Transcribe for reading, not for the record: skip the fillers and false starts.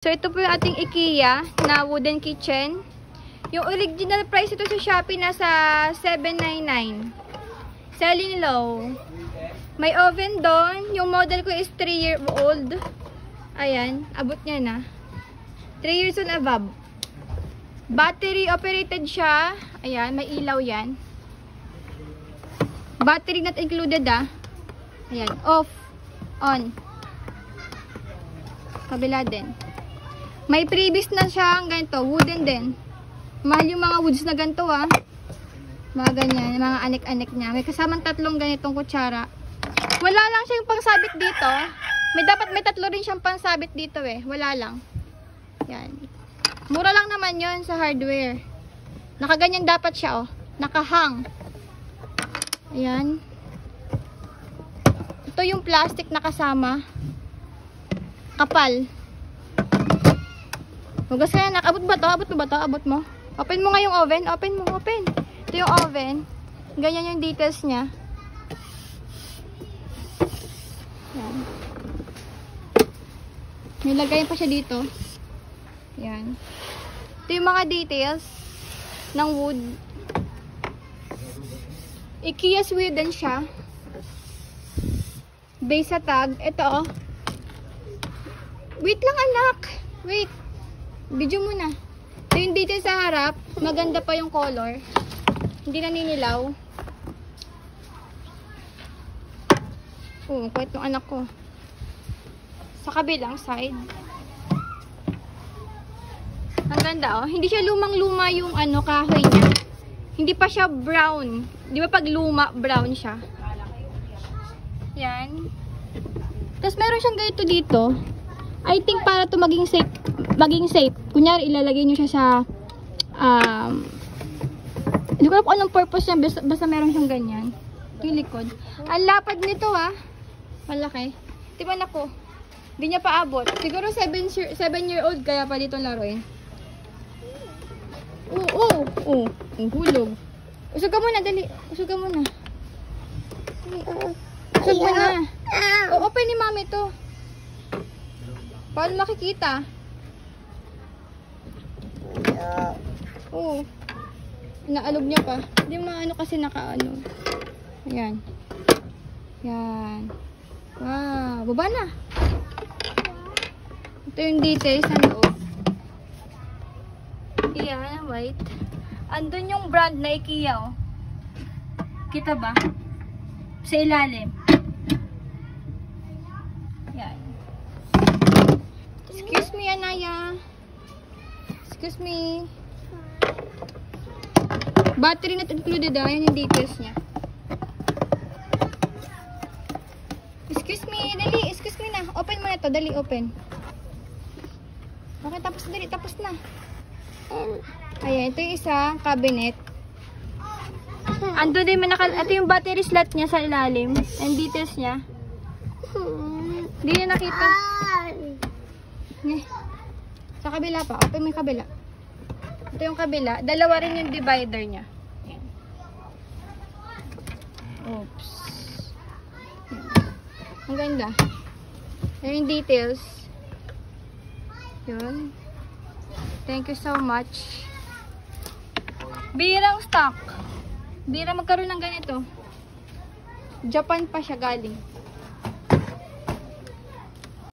So, ito po yung ating IKEA na wooden kitchen. Yung original price ito sa Shopee nasa $799. Selling low. May oven doon. Yung model ko is 3-year-old. Ayan, abot niya na. 3 years and above. Battery operated siya. Ayan, may ilaw yan. Battery not included ah. Ayan, off, on. Kabila din. May previous na siya ganito, wooden din. Mahal yung mga woods na ganito ah. Mga ganyan, mga anik-anik niya. May kasamang tatlong ganitong kutsara. Wala lang siya yung pangsabit dito. May tatlo rin siyang pangsabit dito eh. Wala lang. Yan. Mura lang naman yon sa hardware. Nakaganyan dapat siya oh. Nakahang. Ayan. Ito yung plastic na kasama. Kapal. Hugas ka na. Abot ba to? Abot mo ba to? Abot mo. Open mo nga yung oven. Open mo. Open. Ito yung oven. Ganyan yung details niya. Yan. May lagayan pa siya dito. Yan. Ito yung mga details ng wood. IKEA Sweden siya. Base sa tag. Ito oh. Wait lang anak. Wait. Video muna. Ito yung detail sa harap. Maganda pa yung color. Hindi naninilaw. Kuwait ng anak ko. Sa kabilang side. Ang ganda oh. Hindi siya lumang-luma yung kahoy niya. Hindi pa siya brown. Di ba pag luma, brown siya? Yan. Tapos meron siyang ganito dito. I think para to maging safe. Kunyari, ilalagay nyo siya sa, hindi ko alam kung anong purpose niya, basta meron siyang ganyan. Yung likod. Ang lapad nito ah. Malaki. Diba nako? Hindi niya paabot. Siguro 7-year-old kaya pa dito laruin. Oo. Hulog. Usog ka muna, dali. Usog ka muna. Usog mo na. Open ni mami to. Paano makikita? Oo. Naalog niya pa. Hindi maano kasi nakaano. Ayan. Yan. Wow. Baba na. Ito yung details sa loob. Ayan. White. Andun yung brand na IKEA oh. Kita ba? Sa ilalim. Excuse me, Anaya. Excuse me. Battery not included ah. Yan yung details niya. Excuse me. Dali. Excuse me na. Open mo na to. Dali, open. Okay, tapos dali. Tapos na. Ayan. Ito yung isa. Cabinet. Ando din ito yung battery slot niya sa ilalim. And details niya. Hindi niya nakita. Sa kabila pa. Open mo yung kabila. Ito yung kabila. Dalawa rin yung divider niya. Ayan. Oops. Ayan. Ang ganda. Ayan yung details. Yun. Thank you so much. Birang stock. Bira magkaroon ng ganito. Japan pa siya galing.